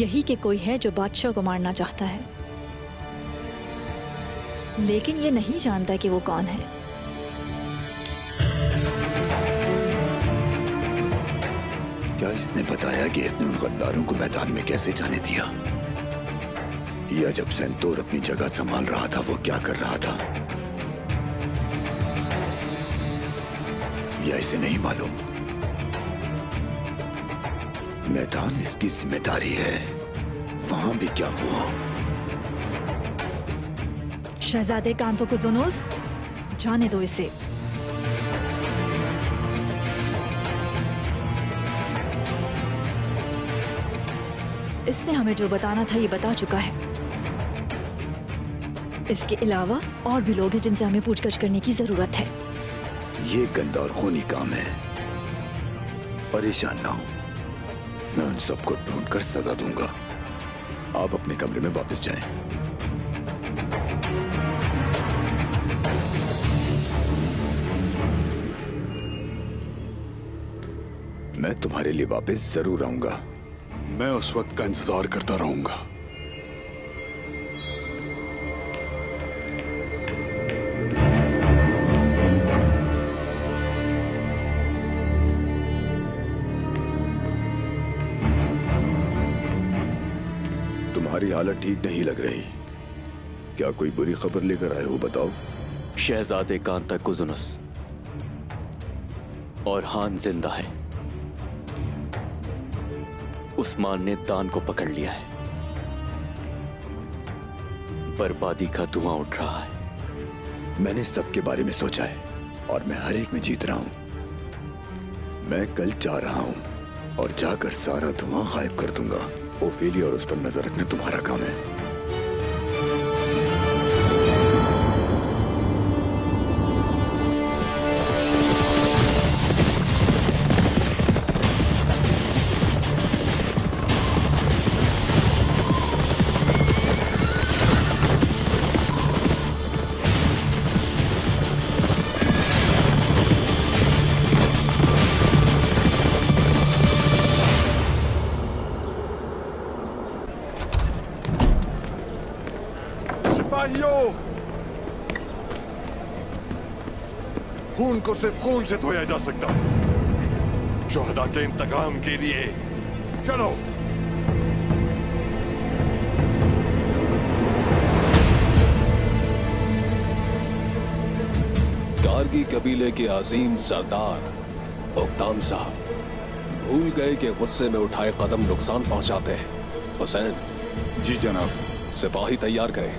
यही कि कोई है जो बादशाह को मारना चाहता है, लेकिन ये नहीं जानता कि वो कौन है। क्या इसने बताया कि इसने उन गद्दारों को मैदान में कैसे जाने दिया? या जब सेंतोर अपनी जगह संभाल रहा था वो क्या कर रहा था? या इसे नहीं मालूम? मैदान इसकी जिम्मेदारी है, वहां भी क्या हुआ? शहजादे कांतो को जुनूस, जाने दो इसे। इसने हमें जो बताना था ये बता चुका है। इसके अलावा और भी लोग हैं जिनसे हमें पूछताछ करने की जरूरत है। ये गंदा और खूनी काम है। परेशान ना हो, मैं उन सबको ढूंढकर सजा दूंगा। आप अपने कमरे में वापस जाएं। मैं तुम्हारे लिए वापस जरूर आऊंगा। मैं उस वक्त का इंतजार करता रहूंगा। तुम्हारी हालत ठीक नहीं लग रही। क्या कोई बुरी खबर लेकर आए हो? बताओ। शहजादे कांता कुजुनस और हान जिंदा है। उस्मान ने दान को पकड़ लिया है। बर्बादी का धुआं उठ रहा है। मैंने सबके बारे में सोचा है और मैं हर एक में जीत रहा हूं। मैं कल जा रहा हूं और जाकर सारा धुआं गायब कर दूंगा। ओफेलिया और उस पर नजर रखना तुम्हारा काम है। खून को सिर्फ खून से धोया जा सकता है। शुहदा के इंतकाम के लिए चलो। कारगी कबीले के अजीम सरदार उक्ताम साहब भूल गए कि गुस्से में उठाए कदम नुकसान पहुंचाते हैं। हुसैन। जी जनाब। सिपाही तैयार करें।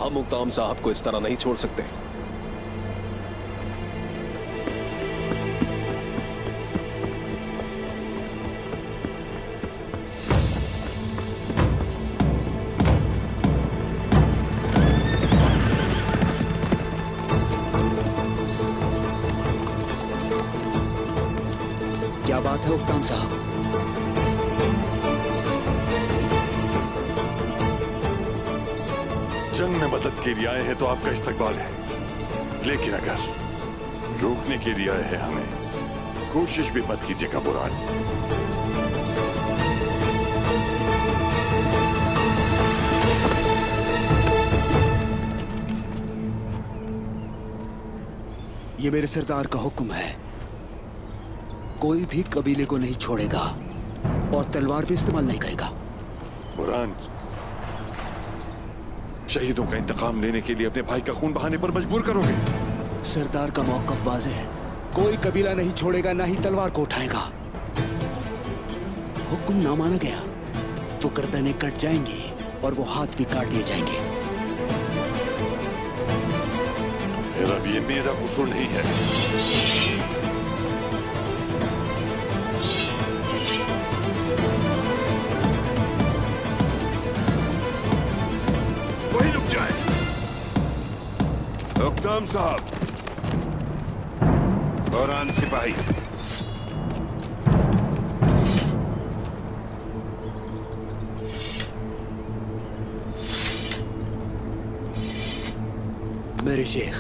हम उक्ताम साहब को इस तरह नहीं छोड़ सकते। क्या बात है उक्ताम साहब? जंग में मदद के लिए आए हैं तो आपका इस्तकबाल है, लेकिन अगर रोकने के लिए आए हैं हमें, कोशिश भी मत कीजिएगा बुरान। ये मेरे सरदार का हुक्म है। कोई भी कबीले को नहीं छोड़ेगा और तलवार भी इस्तेमाल नहीं करेगा। बुरान, शहीदों का इंतकाम लेने के लिए अपने भाई का खून बहाने पर मजबूर करोगे? सरदार का मौक़िफ़ वाज़ेह है। कोई कबीला नहीं छोड़ेगा, ना ही तलवार को उठाएगा। हुक्म ना माना गया तो गर्दनें कट जाएंगी और वो हाथ भी काट दिए जाएंगे। ये मेरा कसूर नहीं है। वही रुक जाए। उक्ताम साहब और आन सिपाही, मेरे शेख,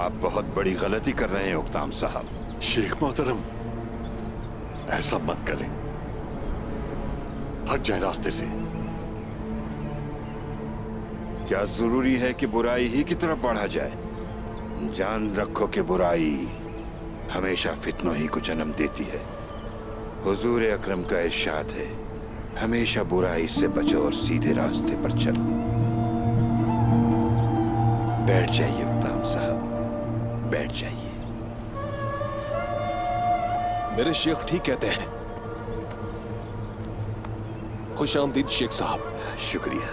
आप बहुत बड़ी गलती कर रहे हैं उक्ताम साहब। शेख मोहतरम, ऐसा मत करें, हट जाए रास्ते से। क्या जरूरी है कि बुराई ही की तरफ बढ़ा जाए? जान रखो कि बुराई हमेशा फितनों ही को जन्म देती है। हुजूर अकरम का इरशाद है, हमेशा बुराई से बचो और सीधे रास्ते पर चलो। बैठ जाइए उक्ताम साहब, बैठ जाइए। मेरे शेख ठीक कहते हैं। खुश आमदीद शेख साहब। शुक्रिया।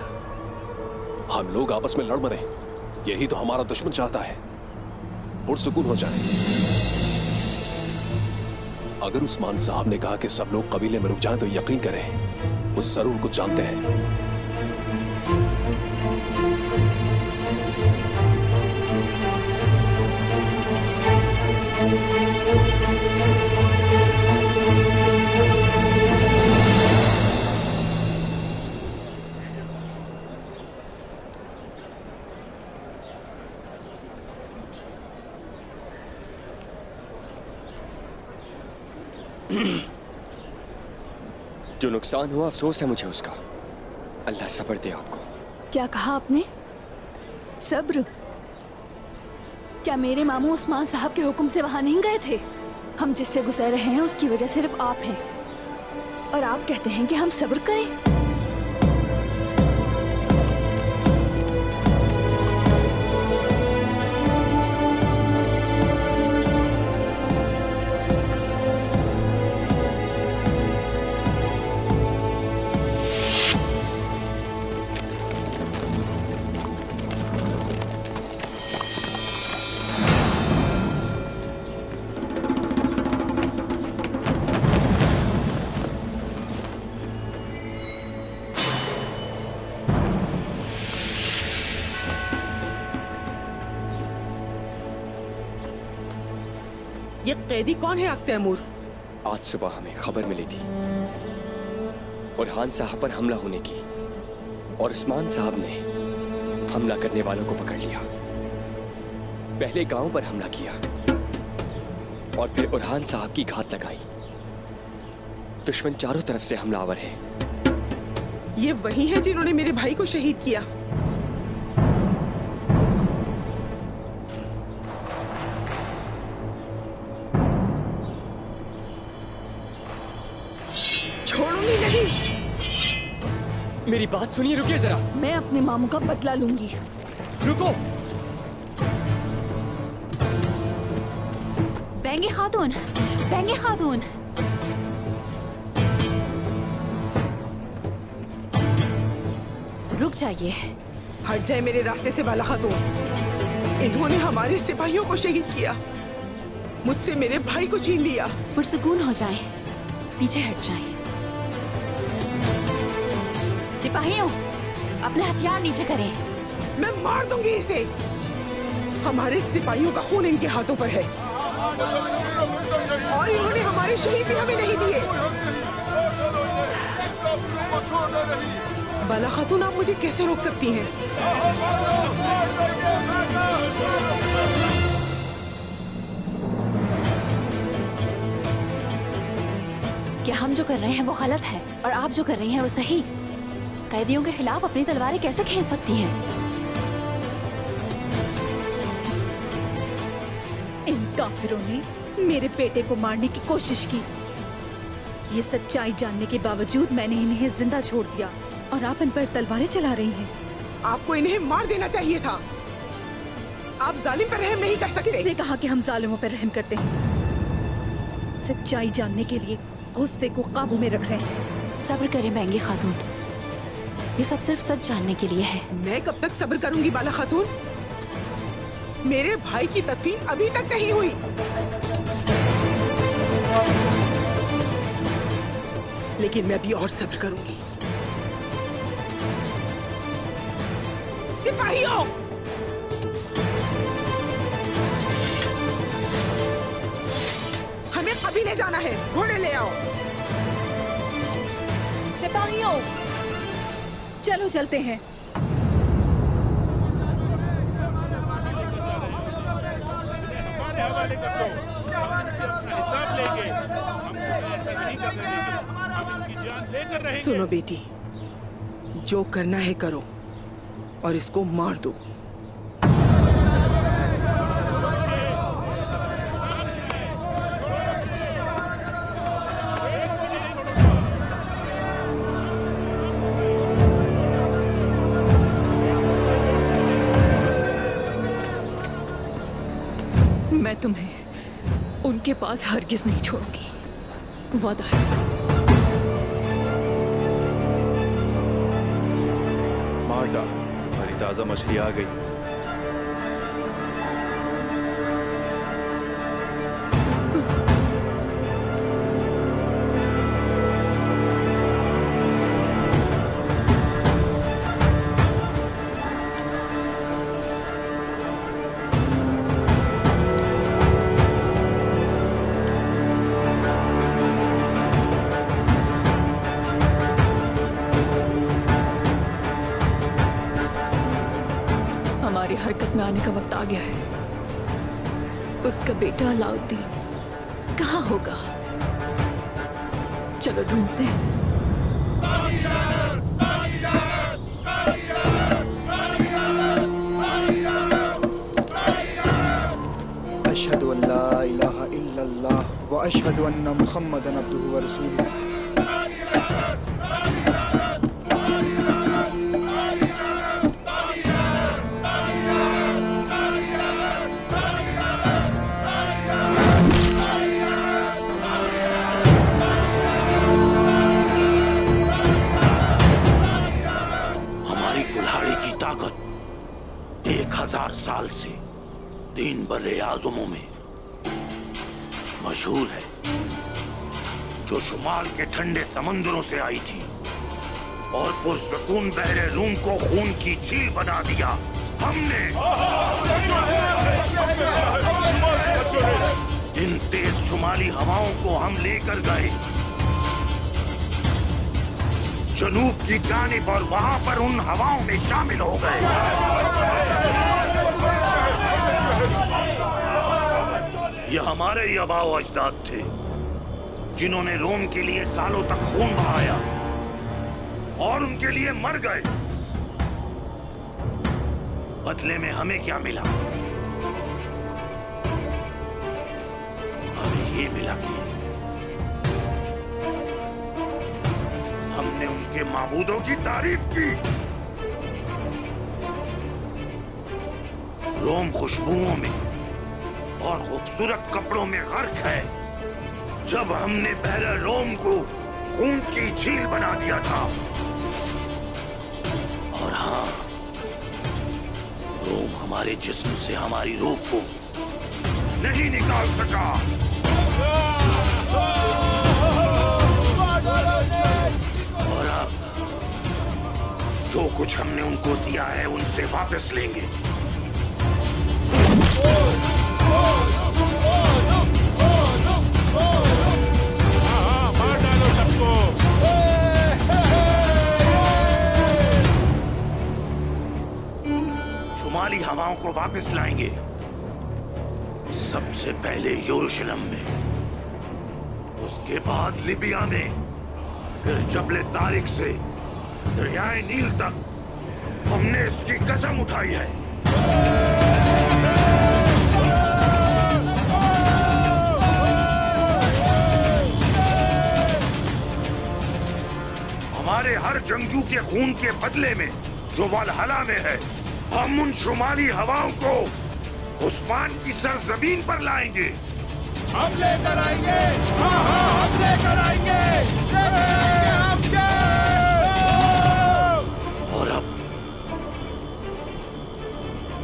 हम लोग आपस में लड़ मरे, यही तो हमारा दुश्मन चाहता है। पुरसुकून हो जाए। अगर उस्मान साहब ने कहा कि सब लोग कबीले में रुक जाएं तो यकीन करें, वो जरूर कुछ जानते हैं। जो नुकसान हुआ अफसोस है मुझे उसका। अल्लाह सब्र दे आपको। क्या कहा आपने? सब्र? क्या मेरे मामू उस्मान साहब के हुक्म से वहां नहीं गए थे? हम जिससे गुजर रहे हैं उसकी वजह सिर्फ आप हैं, और आप कहते हैं कि हम सब्र करें? ये कैदी कौन है अख्त तैमूर? आज सुबह हमें खबर मिली थी बुरहान साहब पर हमला होने की, और उस्मान साहब ने हमला करने वालों को पकड़ लिया। पहले गांव पर हमला किया और फिर बुरहान साहब की घात लगाई। दुश्मन चारों तरफ से हमलावर है। ये वही है जिन्होंने मेरे भाई को शहीद किया? छोड़ूंगी नहीं। मेरी बात सुनिए, रुकिए जरा। मैं अपने मामू का बदला लूंगी। रुको। बेंगी खातून, बेंगी खातून। रुक जाइए। हट जाए मेरे रास्ते से बाला खातून। इन्होंने हमारे सिपाहियों को शहीद किया, मुझसे मेरे भाई को छीन लिया। पुरसुकून हो जाए, पीछे हट जाए। सिपाहियों, अपने हथियार नीचे करें। मैं मार दूंगी इसे। हमारे सिपाहियों का खून इनके हाथों पर है, और इन्होंने हमारे शहीद भी हमें नहीं दिए। बाला खातून, आप मुझे कैसे रोक सकती हैं? क्या हम जो कर रहे हैं वो गलत है और आप जो कर रही हैं वो सही? कैदियों के खिलाफ अपनी तलवारें कैसे खींच सकती हैं? इन काफिरों ने मेरे बेटे को मारने की कोशिश की। ये सच्चाई जानने के बावजूद मैंने इन्हें जिंदा छोड़ दिया, और आप इन पर तलवारें चला रही हैं। आपको इन्हें मार देना चाहिए था। आप जालिम पर रहम नहीं कर सकते। किसने कहा कि हम जालिमों पर रहम करते हैं? सच्चाई जानने के लिए गुस्से को काबू में रख रहे हैं। सब्र करें बेंगी खातून, ये सब सिर्फ सच जानने के लिए है। मैं कब तक सब्र करूंगी बाला खातून? मेरे भाई की तदफीन अभी तक नहीं हुई। लेकिन मैं भी और सब्र करूंगी। सिपाहियों, हमें कबीले जाना है। घोड़े ले आओ। सिपाहियों, चलो चलते हैं। सुनो बेटी, जो करना है करो और इसको मार दो। मैं तुम्हें उनके पास हरगिज नहीं छोड़ूंगी, वादा है। मार डाल, हमारी ताजा मछली आ गई। हमारी हरकत में आने का वक्त आ गया है। उसका बेटा अलाउद्दीन कहाँ होगा? चलो ढूंढते हैं। अशहदु अल्ला इलाहा इल्लल्लाह व अशहदु अन्ना मुहम्मदन अब्दुहु व रसूलुहु। हमारी कुल्हाड़ी की ताकत 1000 साल से 3 बर्रे आज़मों में मशहूर है, जो शुमाल के ठंडे समंदरों से आई थी और पुरसकून बहरे रूम को खून की झील बना दिया। हमने इन तेज शुमाली हवाओं को हम लेकर गए जनूब की जानिब और वहां पर उन हवाओं में शामिल हो गए। ये हमारे ही आबाओ अजदाद थे जिन्होंने रोम के लिए सालों तक खून बहाया और उनके लिए मर गए। बदले में हमें क्या मिला? हमें ये मिला कि हमने उनके माबूदों की तारीफ की। रोम खुशबुओं में और खूबसूरत कपड़ों में गर्क है। जब हमने बहरे रोम को खून की झील बना दिया था, और हाँ, रोम हमारे जिस्म से हमारी रूह को नहीं निकाल सका। और अब जो कुछ हमने उनको दिया है उनसे वापस लेंगे। शुमाली हवाओं को वापस लाएंगे, सबसे पहले यरूशलेम में, उसके बाद लिबिया में, फिर जबल तारिक से दरियाए नील तक। हमने इसकी कसम उठाई है। हमारे हर जंगजू के खून के बदले में जो वलहला में है, हम उन शुमाली हवाओं को उस्मान की सरजमीन पर लाएंगे। हम लेकर आएंगे, हाँ हाँ हम लेकर आएंगे। और अब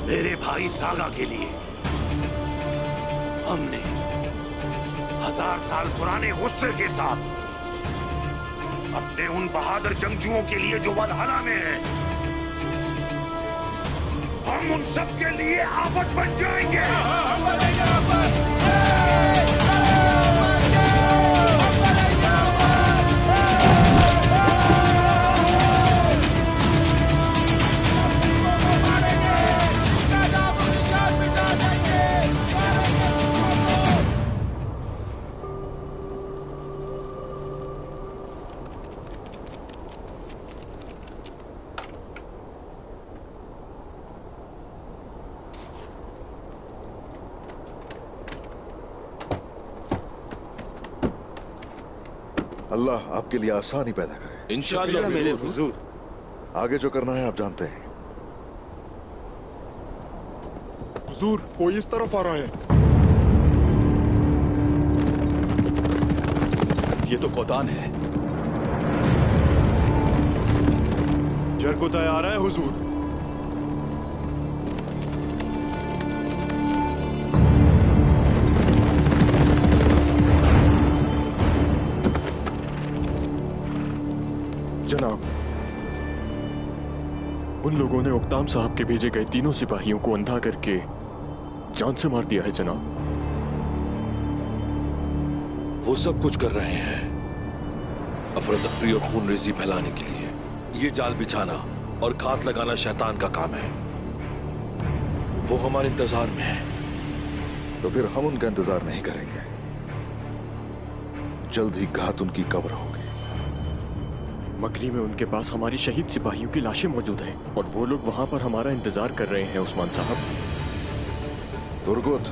मेरे भाई सागा के लिए हमने 1000 साल पुराने गुस्से के साथ अपने उन बहादुर जंगजुओं के लिए जो वलहला में है, हम उन सब के लिए आफत बन जाएंगे। अल्लाह आपके लिए आसानी पैदा करे। इंशाअल्लाह मेरे हुजूर। आगे जो करना है आप जानते हैं। हुजूर, कोई इस तरफ आ रहा है। ये तो कोतान है। जरकुताय आ रहा है हुजूर। जनाब, उन लोगों ने उक्ताम साहब के भेजे गए तीनों सिपाहियों को अंधा करके जान से मार दिया है जनाब। वो सब कुछ कर रहे हैं अफरा तफरी और खून रेजी फैलाने के लिए। ये जाल बिछाना और घात लगाना शैतान का काम है। वो हमारे इंतजार में है। तो फिर हम उनका इंतजार नहीं करेंगे। जल्द ही घात उनकी कब्र होगी। मकरी में उनके पास हमारी शहीद सिपाहियों की लाशें मौजूद हैं और वो लोग वहां पर हमारा इंतजार कर रहे हैं उस्मान साहब। दुर्गुत,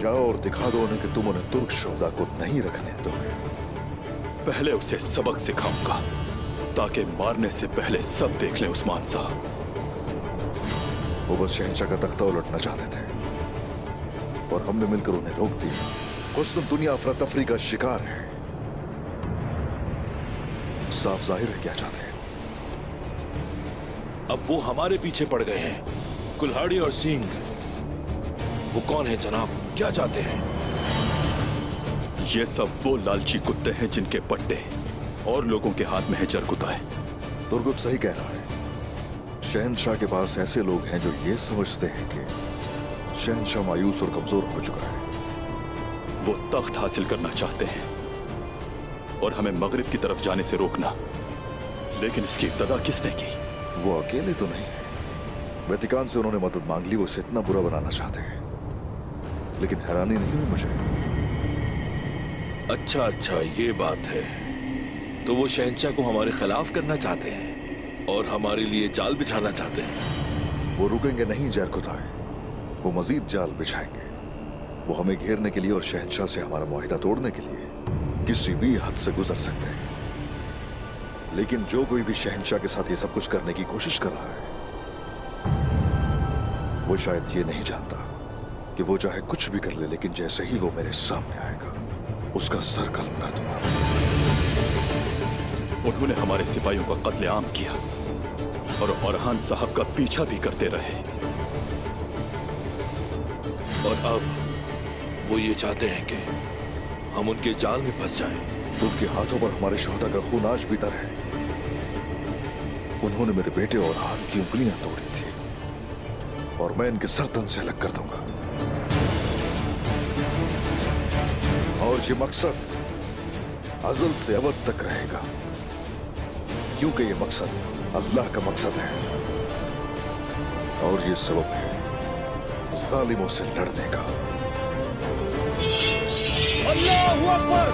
जाओ और दिखा दो उन्हें कि तुम उन्हें तुर्क शोहदा को नहीं रखने दोगे। पहले उसे सबक सिखाऊंगा ताकि मारने से पहले सब देख ले उस्मान साहब। वो बस शहंशाह का तख्ता उलटना चाहते थे और हमने मिलकर उन्हें रोक दिया। खुद दुनिया अफरा तफरी का शिकार है। साफ जाहिर है क्या चाहते हैं। अब वो हमारे पीछे पड़ गए हैं। कुल्हाड़ी और सींग, वो कौन है जनाब? क्या चाहते हैं? ये सब वो लालची कुत्ते हैं जिनके पट्टे और लोगों के हाथ में है जरकुताय। दुर्गुत सही कह रहा है। शहंशाह के पास ऐसे लोग हैं जो ये समझते हैं कि शहंशाह मायूस और कमजोर हो चुका है। वो तख्त हासिल करना चाहते हैं और हमें मगरिब की तरफ जाने से रोकना। लेकिन इसकी इब्तदा किसने की? वो अकेले तो नहीं है। वेतिकान से उन्होंने मदद मांग ली। वो इसे इतना बुरा बनाना चाहते हैं। लेकिन हैरानी नहीं हुई मुझे। अच्छा, ये बात है। तो वो शहंशाह को हमारे खिलाफ करना चाहते हैं और हमारे लिए जाल बिछाना चाहते हैं। वो रुकेंगे नहीं जरकुताय। वो मजीद जाल बिछाएंगे। वो हमें घेरने के लिए और शहंशाह से हमारा मुआहिदा तोड़ने के लिए किसी भी हद से गुजर सकते हैं। लेकिन जो कोई भी शहंशाह के साथ ये सब कुछ करने की कोशिश कर रहा है, वो शायद ये नहीं जानता कि वो चाहे कुछ भी कर ले, लेकिन जैसे ही वो मेरे सामने आएगा उसका सर कलम कर दूंगा। उन्होंने हमारे सिपाहियों का कत्लेआम किया और ओरहान साहब का पीछा भी करते रहे। और अब वो ये चाहते हैं कि हम उनके जाल में फंस जाएं। उनके हाथों पर हमारे शोहदा का खून आज भी तर है। उन्होंने मेरे बेटे और हाथ की उंगलियां तोड़ी थी और मैं इनके सरतन से अलग कर दूंगा। और ये मकसद अज़ल से अबद तक रहेगा, क्योंकि ये मकसद अल्लाह का मकसद है और ये सबब है जालिमों से लड़ने का। अल्लाहू अकबर।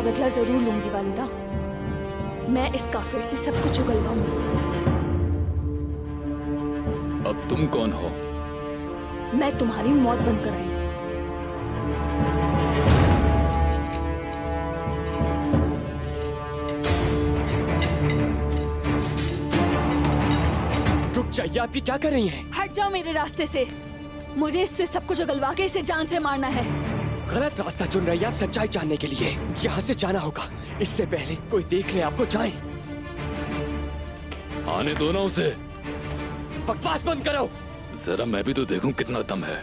बदला जरूर लूंगी वालिदा। मैं इस काफिर से सब कुछ उगलवाऊंगी। अब तुम कौन हो? मैं तुम्हारी मौत बनकर आई हूं। रुक जाइए, आप ये क्या कर रही हैं? हट जाओ मेरे रास्ते से। मुझे इससे सब कुछ उगलवा के इसे जान से मारना है। गलत रास्ता चुन रही है आप सच्चाई जानने के लिए। यहाँ से जाना होगा, इससे पहले कोई देख ले आपको। जाएं। आने दो ना उसे। बकवास बंद करो। जरा मैं भी तो देखूं कितना दम है।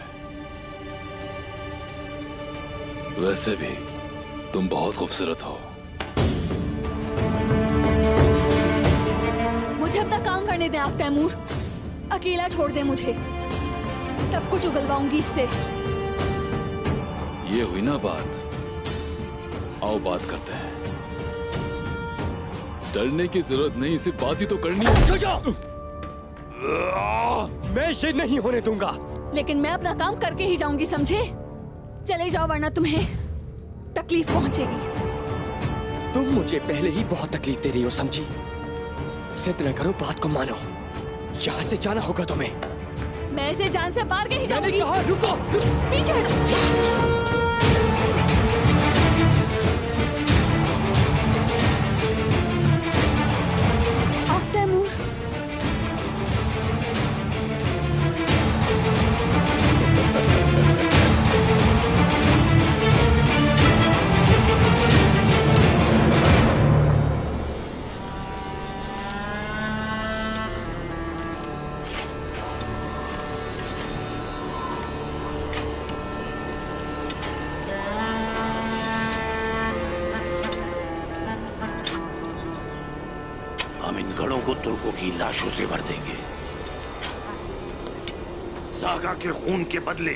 वैसे भी तुम बहुत खूबसूरत हो। मुझे अपना काम करने दें आप तैमूर। अकेला छोड़ दे मुझे। सब कुछ उगलवाऊंगी इससे। ये हुई ना बात, आओ बात करते हैं। डरने की जरूरत नहीं, सिर्फ बात ही तो करनी है। मैं ये नहीं होने दूंगा। लेकिन मैं अपना काम करके ही जाऊंगी, समझे? चले जाओ वरना तुम्हें तकलीफ पहुंचेगी। तुम मुझे पहले ही बहुत तकलीफ दे रही हो, समझी? जिद न करो, बात को मानो। यहाँ से जाना होगा तुम्हें। मैं इसे जान से मार के ही जाऊंगी। मैंने कहा रुको। पीछे हटो। तैमूर, हम इन गढ़ों को तुर्कों की लाशों से भर देंगे। सागा के खून के बदले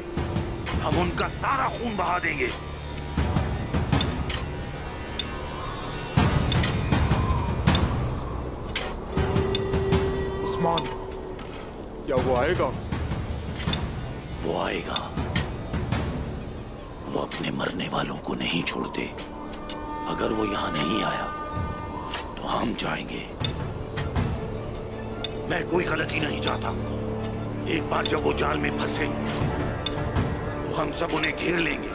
हम उनका सारा खून बहा देंगे। उस्मान, क्या वो आएगा? वो आएगा। वो अपने मरने वालों को नहीं छोड़ते। अगर वो यहां नहीं आया तो हम जाएंगे। मैं कोई गलती नहीं चाहता। एक बार जब वो जाल में फंसे तो हम सब उन्हें घेर लेंगे।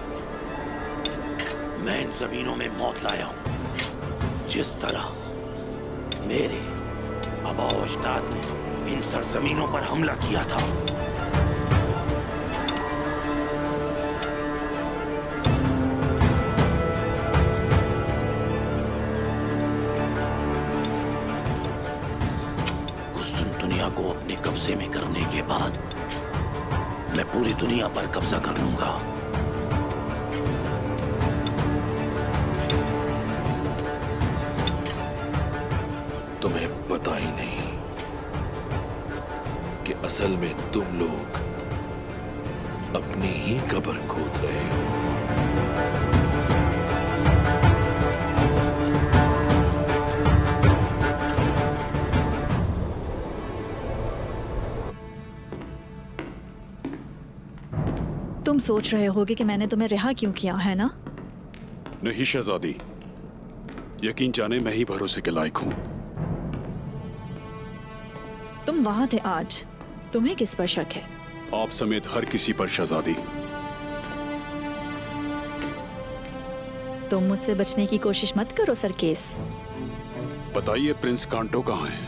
मैं इन जमीनों में मौत लाया हूं। जिस तरह मेरे आबा और अजदाद ने इन सरजमीनों पर हमला किया था। को अपने कब्जे में करने के बाद मैं पूरी दुनिया पर कब्जा कर लूंगा। तुम्हें पता ही नहीं कि असल में तुम लोग अपनी ही कब्र खोद रहे हो। तुम सोच रहे होगे कि मैंने तुम्हें रिहा क्यों किया, है ना? नहीं शहजादी, यकीन जाने मैं ही भरोसे के लायक हूं। तुम वहां थे आज, तुम्हें किस पर शक है? आप समेत हर किसी पर शहजादी। तुम मुझसे बचने की कोशिश मत करो सरकेस। बताइए प्रिंस कांटो कहाँ है?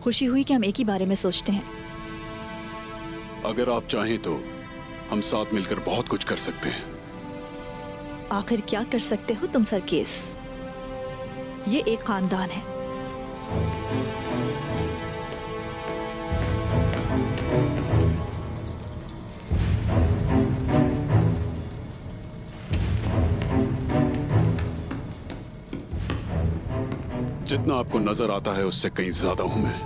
खुशी हुई कि हम एक ही बारे में सोचते हैं। अगर आप चाहें तो हम साथ मिलकर बहुत कुछ कर सकते हैं। आखिर क्या कर सकते हो तुम सरकेस? ये एक खानदान है। जितना आपको नजर आता है उससे कहीं ज्यादा हूं मैं।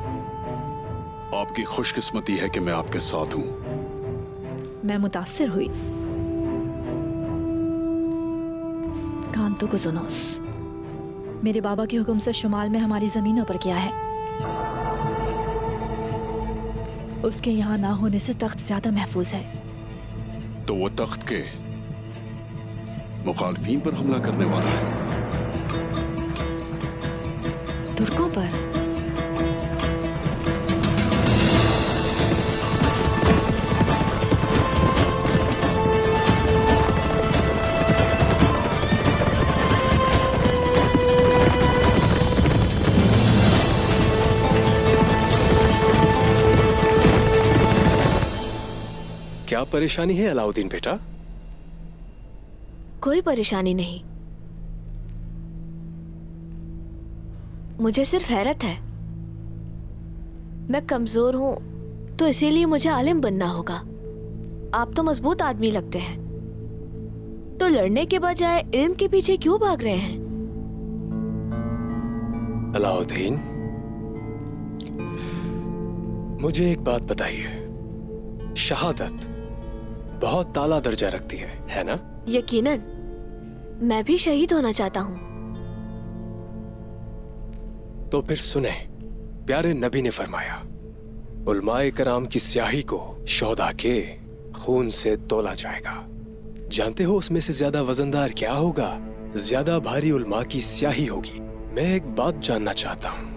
आपकी खुशकिस्मती है कि मैं आपके साथ हूं। मैं मुतासिर हुई। कांतो को सुनोस, मेरे बाबा के हुक्म से शुमाल में हमारी जमीनों पर क्या है। उसके यहाँ ना होने से तख्त ज्यादा महफूज है। तो वो तख्त के मुखालफीन पर हमला करने वाला है। तुर्कों पर? क्या परेशानी है अलाउद्दीन बेटा? कोई परेशानी नहीं, मुझे सिर्फ हैरत है। मैं कमजोर हूं तो इसीलिए मुझे आलिम बनना होगा। आप तो मजबूत आदमी लगते हैं, तो लड़ने के बजाय इल्म के पीछे क्यों भाग रहे हैं? अलाउद्दीन, मुझे एक बात बताइए, शहादत बहुत ताला दर्जा रखती है ना? यकीनन, मैं भी शहीद होना चाहता हूँ। तो फिर सुने, प्यारे नबी ने फरमाया, उलमाए कराम की स्याही को शोधा के खून से तोला जाएगा। जानते हो उसमें से ज्यादा वजनदार क्या होगा? ज्यादा भारी उलमा की स्याही होगी। मैं एक बात जानना चाहता हूँ,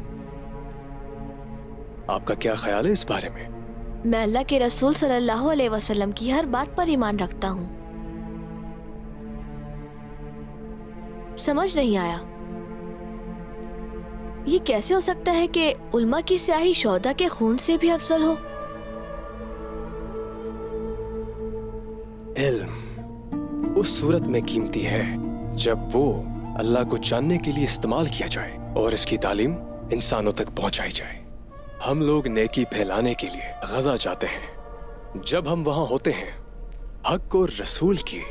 आपका क्या ख्याल है इस बारे में? मैं अल्लाह के रसूल सल्लल्लाहु अलैहि वसल्लम की हर बात पर ईमान रखता हूँ। समझ नहीं आया, ये कैसे हो सकता है कि उल्मा की स्याही शौदा के खून से भी अफजल हो? इल्म उस सूरत में कीमती है जब वो अल्लाह को जानने के लिए इस्तेमाल किया जाए और इसकी तालीम इंसानों तक पहुंचाई जाए। हम लोग नेकी फैलाने के लिए गजा जाते हैं। जब हम वहां होते हैं, हक और रसूल की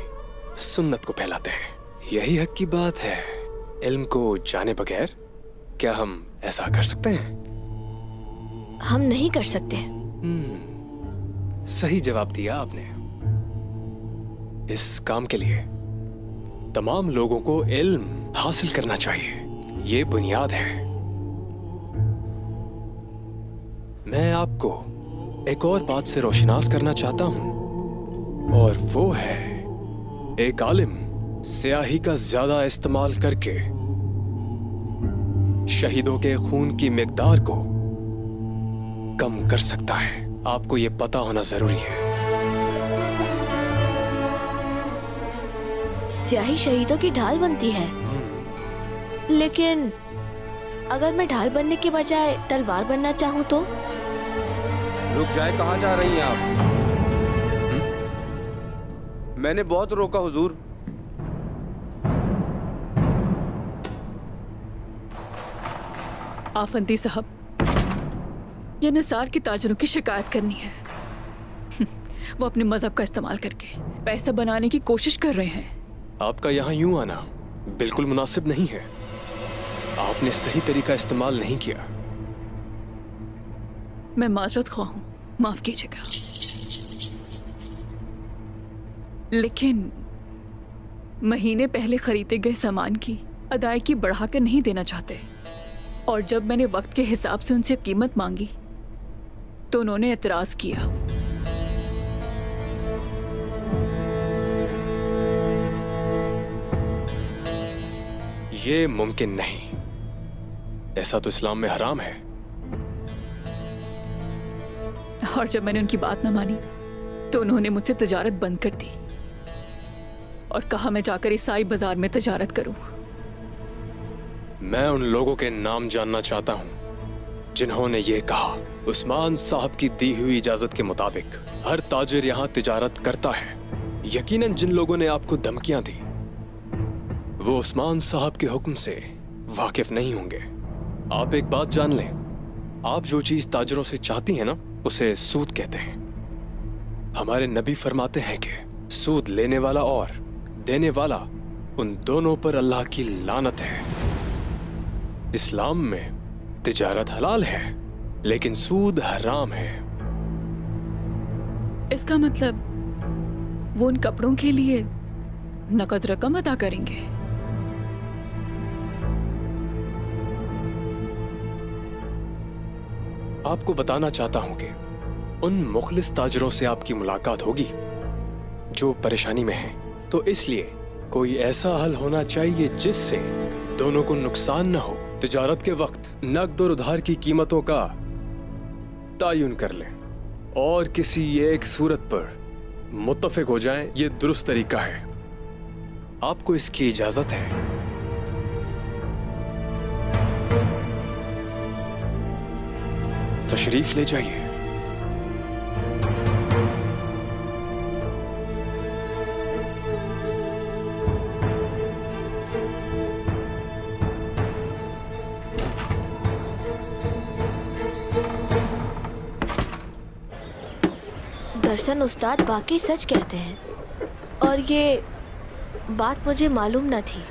सुन्नत को फैलाते हैं। यही हक की बात है। इल्म को जाने बगैर क्या हम ऐसा कर सकते हैं? हम नहीं कर सकते। सही जवाब दिया आपने। इस काम के लिए तमाम लोगों को इल्म हासिल करना चाहिए। ये बुनियाद है। मैं आपको एक और बात से रोशनास करना चाहता हूं, और वो है एक आलिम स्याही का ज्यादा इस्तेमाल करके शहीदों के खून की मिकदार को कम कर सकता है। आपको ये पता होना जरूरी है। स्याही शहीदों की ढाल बनती है, लेकिन अगर मैं ढाल बनने के बजाय तलवार बनना चाहूँ तो? रुक जाए, कहाँ जा रही हैं आप? मैंने बहुत रोका हुजूर। आफंदी साहब, ये निसार के ताजरों की शिकायत करनी है। वो अपने मजहब का इस्तेमाल करके पैसा बनाने की कोशिश कर रहे हैं। आपका यहाँ यूं आना बिल्कुल मुनासिब नहीं है। आपने सही तरीका इस्तेमाल नहीं किया। मैं माजरत ख्वाह हूँ, माफ कीजिएगा। लेकिन महीने पहले खरीदे गए सामान की अदायगी बढ़ाकर नहीं देना चाहते, और जब मैंने वक्त के हिसाब से उनसे कीमत मांगी तो उन्होंने एतराज किया। ये मुमकिन नहीं, ऐसा तो इस्लाम में हराम है। और जब मैंने उनकी बात न मानी तो उन्होंने मुझसे तजारत बंद कर दी और कहा मैं जाकर ईसाई बाजार में तजारत करूं। मैं उन लोगों के नाम जानना चाहता हूं जिन्होंने ये कहा। उस्मान साहब की दी हुई इजाजत के मुताबिक हर ताजिर यहाँ तिजारत करता है। यकीनन जिन लोगों ने आपको धमकियां दी वो उस्मान साहब के हुक्म से वाकिफ नहीं होंगे। आप एक बात जान लें, आप जो चीज ताजरों से चाहती हैं ना, उसे सूद कहते हैं। हमारे नबी फरमाते हैं कि सूद लेने वाला और देने वाला, उन दोनों पर अल्लाह की लानत है। इस्लाम में तिजारत हलाल है, लेकिन सूद हराम है। इसका मतलब वो उन कपड़ों के लिए नकद रकम अदा करेंगे। आपको बताना चाहता हूं कि उन मुखलिस ताजरों से आपकी मुलाकात होगी जो परेशानी में हैं। तो इसलिए कोई ऐसा हल होना चाहिए जिससे दोनों को नुकसान न हो। तिजारत के वक्त नकद और उधार की कीमतों का तायुन कर लें और किसी एक सूरत पर मुत्तफिक हो जाएं। ये दुरुस्त तरीका है। आपको इसकी इजाजत है। तशरीफ ले जाइए। दरअसल उस्ताद वाकई सच कहते हैं, और ये बात मुझे मालूम न थी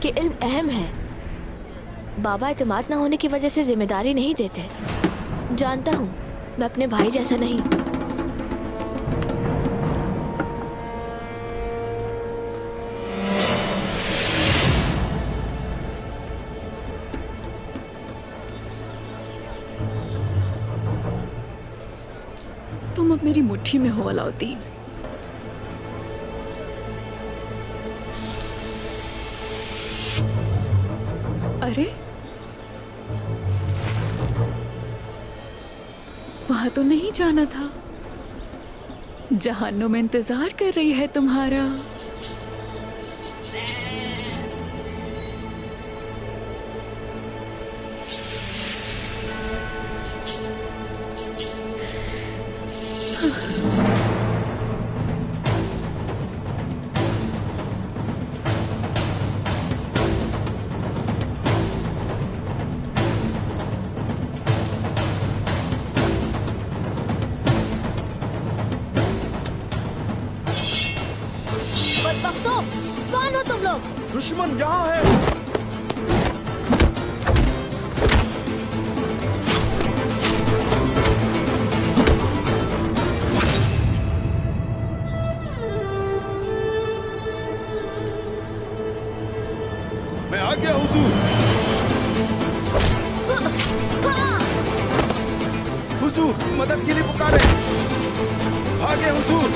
कि इल्म अहम है। बाबा एतमाद न होने की वजह से जिम्मेदारी नहीं देते। जानता हूँ मैं अपने भाई जैसा नहीं। तुम अब मेरी मुट्ठी में हो अलाउद्दीन। अरे वहां तो नहीं जाना था। जहान्नुम इंतजार कर रही है तुम्हारा। बदबख्तों, कौन हो तुम लोग? दुश्मन यहाँ है। मैं आ गया हुजूर। हुजूर मदद के लिए पुकारे। भागे हुजूर।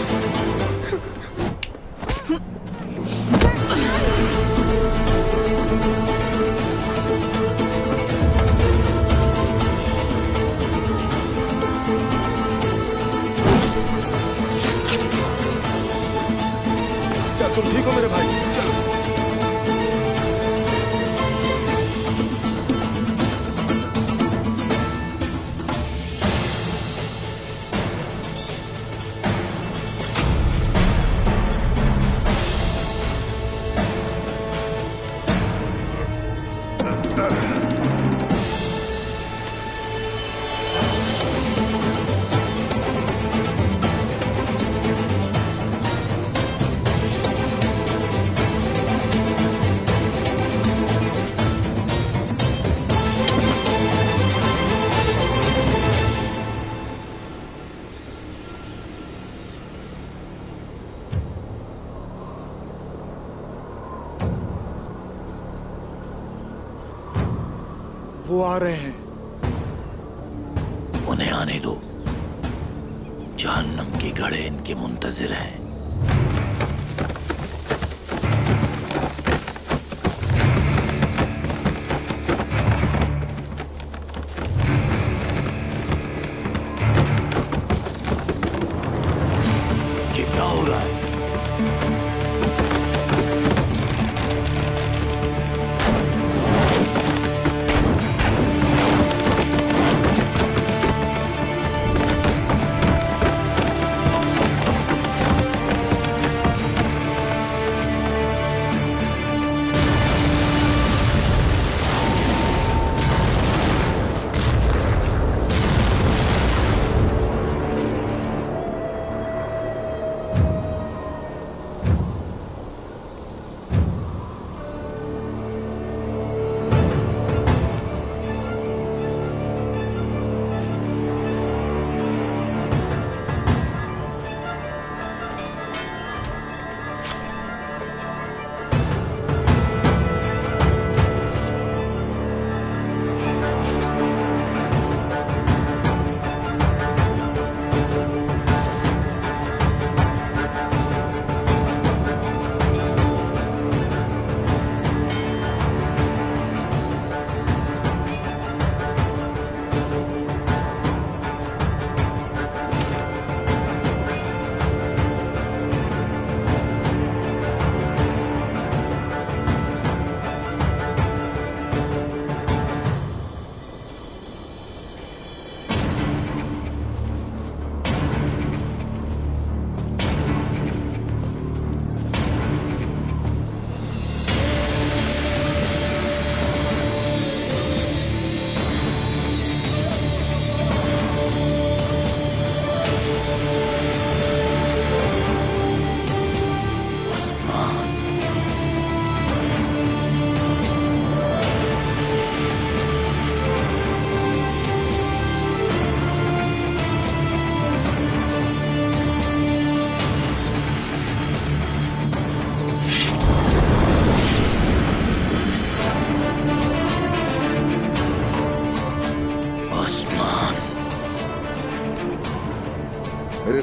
चल तुम ठीक हो मेरे भाई, चलो। वो आ रहे हैं। उन्हें आने दो। जहन्नम के घड़े इनके मुंतजिर हैं। ये क्या हो रहा है?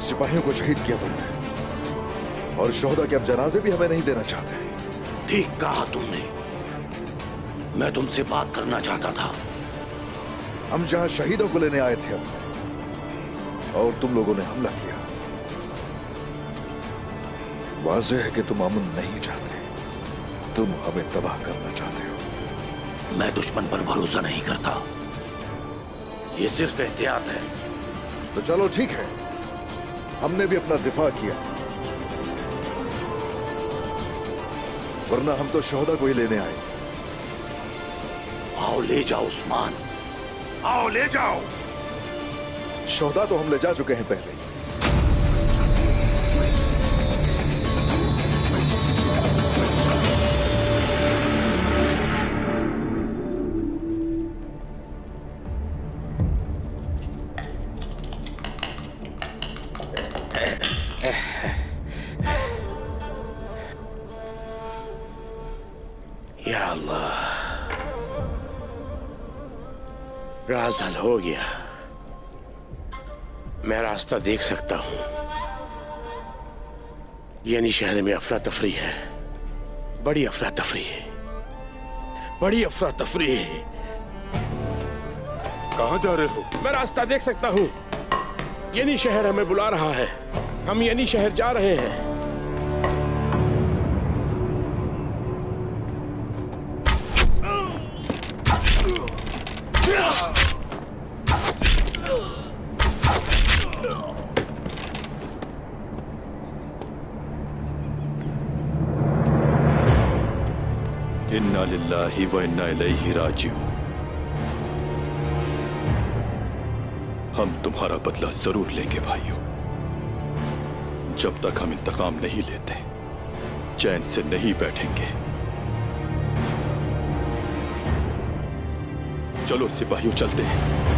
सिपाहियों को शहीद किया तुमने, और शोहदा के अब जनाजे भी हमें नहीं देना चाहते। ठीक कहा तुमने। मैं तुमसे बात करना चाहता था। हम जहां शहीदों को लेने आए थे अपने, और तुम लोगों ने हमला किया। वाज़ेह है कि तुम अमन नहीं चाहते, तुम हमें तबाह करना चाहते हो। मैं दुश्मन पर भरोसा नहीं करता, ये सिर्फ एहतियात है। तो चलो ठीक है, हमने भी अपना दिफा किया, वरना हम तो शोहदा को ही लेने आए। आओ ले जाओ उस्मान, आओ ले जाओ। शोहदा तो हम ले जा चुके हैं पहले। या अल्लाह, राज हल हो गया। मैं रास्ता देख सकता हूं। यानी शहर में अफरा तफरी है, बड़ी अफरा तफरी है, बड़ी अफरा तफरी है। कहां जा रहे हो? मैं रास्ता देख सकता हूं। यानी शहर हमें बुला रहा है, हम यानी शहर जा रहे हैं। इन्ना लिल्लाहि व इन्ना इलैहि राजिऊन। हम तुम्हारा बदला जरूर लेंगे भाइयों। जब तक हम इंतकाम नहीं लेते, चैन से नहीं बैठेंगे। चलो सिपाहियों, चलते हैं।